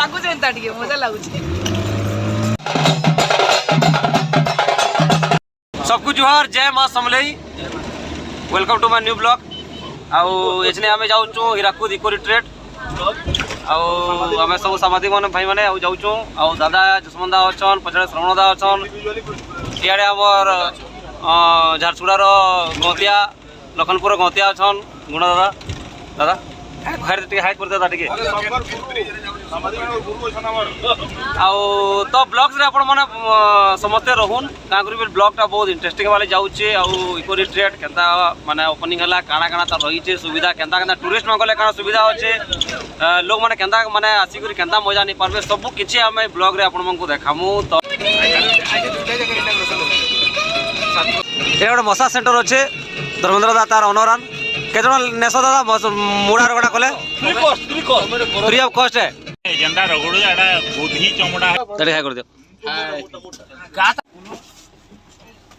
लागुचे एंता टिके मजा लागुचे। सबको जुहार, जय मां Samalei. Welcome to my new blog. आउ एछने आमे जाउचू हीराकुद इको रिट्रीट। आउ आमे सब सामाजिक माने भाई माने आउ जाउचू। आउ दादा जसमंदा अछन, पछड़े श्रवणदा अछन। इयाडे हमर झारसुड़ार गौतिया लखनपुर गौतिया अछन गुण दादा। दादा हाइट टिके हाइट करते दादा टिके आउ तो ब्लॉग्स रे आपण माने समस्त रहून का करी ब्लॉग टा बहुत इंटरेस्टिंग वाले जाउचे। आउ इको रिट्रीट केनता माने ओपनिंग हला काना काना त रही सुविधा केनता केनता टूरिस्ट मान गले काना सुविधा होचे लोग माने केनता माने आसी करी केनता मजा नहीं पारबे सब किछि हमें ब्लॉग रे आपण मन को देखामु। तो ए गोटे मसाज सेंटर अच्छे धर्मेंद्र दा तार ओनरान केजन नेस दादा मुड़ा रगड़ा कले फ्री ऑफ कॉस्ट है जेंदा रगड़ो एटा बुधी चमड़ा तड़े हाय कर दियो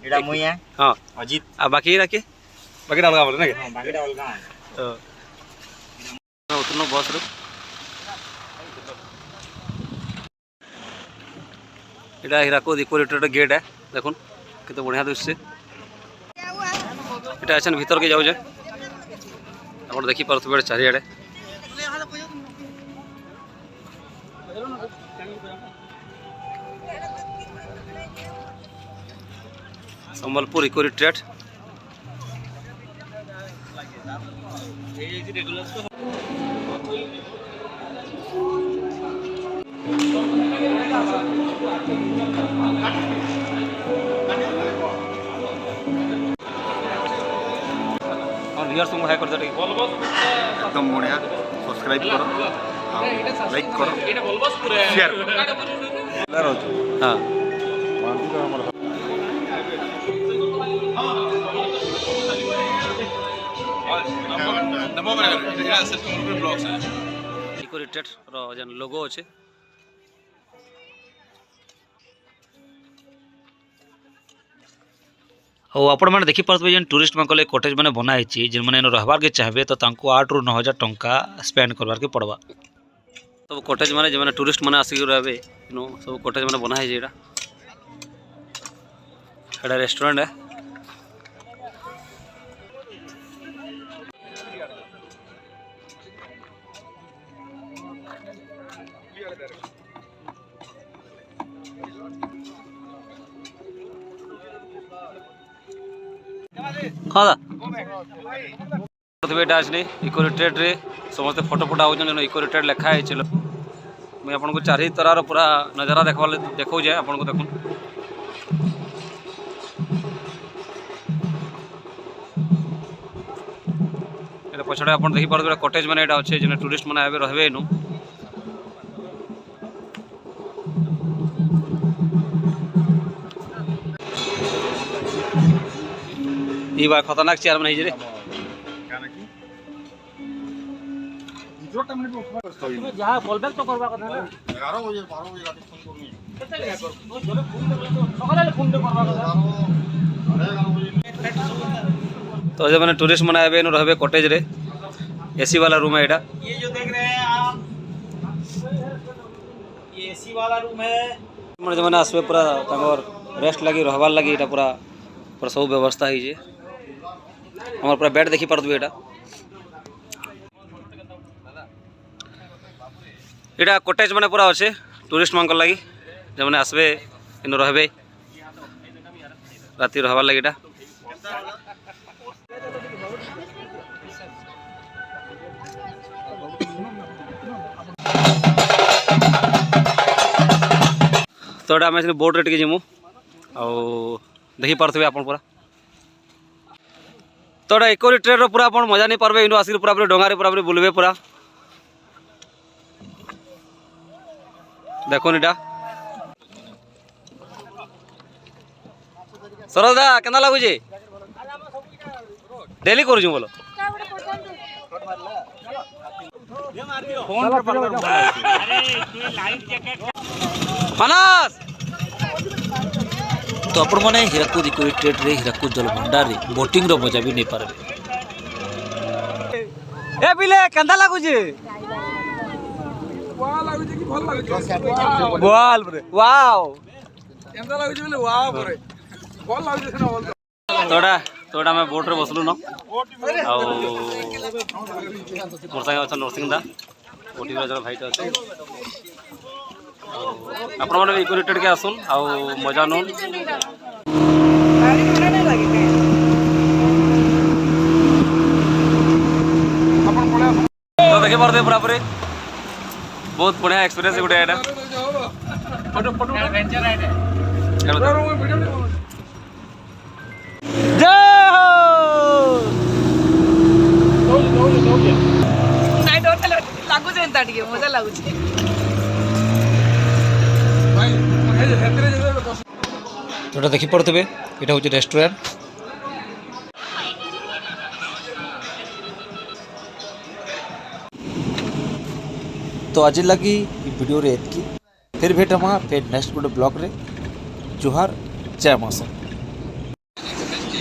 एटा मुई है हां अजीत आ बाकी रखे बाकी अलगा बोले ना हां बाकी अलगा उतनो बस रे एटा हीराकुद इको रिट्रीट गेट है देखुन केते बढ़िया दृश्य एटा अछन भीतर के जाउ जे आपण देखि परथबे चारियाडे संबलपुर इको रिट्रीट और व्यूअर्स को हाय कर दे एकदम बढ़िया सब्सक्राइब करो लाइक करो शेयर करो हां इको रिट्रीट रो जन लोगो अछि और आपण मैंने देखी पार्थे जेन टूरिस्ट मान कले कॉटेज मैंने बनाई जेन मैंने रहबार के चाहबे तो 8 ରୁ 9,000 टंका स्पेंड करवार के पड़वा। सब कॉटेज मैंने जो मैंने टूरिस्ट मैंने आसिक रहे सब कॉटेज मैंने बनाई एटा रेस्टोरेंट है। हाँ बेटा अच्छे इको रिट्रीट रे समस्त फोटो फोटा हो इको रिट्रीट लिखा है। चलो मुझे आपको चारि तरह पूरा नजारा देखा देखो जाए आपको देखुन पछड़े आप देखी पारे कॉटेज मैंने अच्छे जो टूरिस्ट मैंने आए रहे इनू ये बार खतरनाक चेयर में रे जहाँ बोलबे तो करबा कथा ना 11 बजे 12 बजे रात फोन करनी तो जब मैंने टूरिस्ट मैंने आए रहे कॉटेज रे एसी वाला रूम है एटा ये जो देख रहे हैं आप ये एसी वाला रूम है मैंने जब आसबे पूरा तंगर रेस्ट लगी रहबार लगी एटा पूरा पूरा सब व्यवस्था है जे हमार पूरा बेड देखी पारदबे एटा कॉटेज मैंने पूरा अच्छे टूरिस्ट मान लगी जो मैंने आसबे इन रहे राति रहबार लगी एटा तो एटा आम बोट रे टिके जिमु आउ देखी पारथबे आपन पूरा तो एटा इको रिट्रीट रो पूरा आपन मजा नहीं पारबे इनो आसिक पूरा डोंगा रे पूरा बुलबे पूरा देखो इटा सरदा केना लागु जे डेली करू छु बोलो फोन पर अरे तू लाइव जैकेट मानस तो आपण माने हीराकुद इको रिट्रीट रे हीराकुद जल भंडार रे बोटिंग रो मजा भी नहीं पारबे। ए बिले केंदा लागु जे बोल रे वाओ तोड़ा मैं बोट रे बसलु न आउ मोर संगे अच्छा नरसिंह दा ओटी जन भाई अच्छे आपण मैंने इक्वेटेड के आसुन आउ मजा नून तो देखी पारे पूरा पूरी बहुत बढ़िया एक्सपीरियंस गोटे एटा मजा लगुच जोटा देखी पारे ये हूँ रेस्टोरेंट तो आज लगी वीडियो रे एतकी फिर भेट फिर नेक्स्ट गोटे ब्लॉग रे जुहार जय मासा।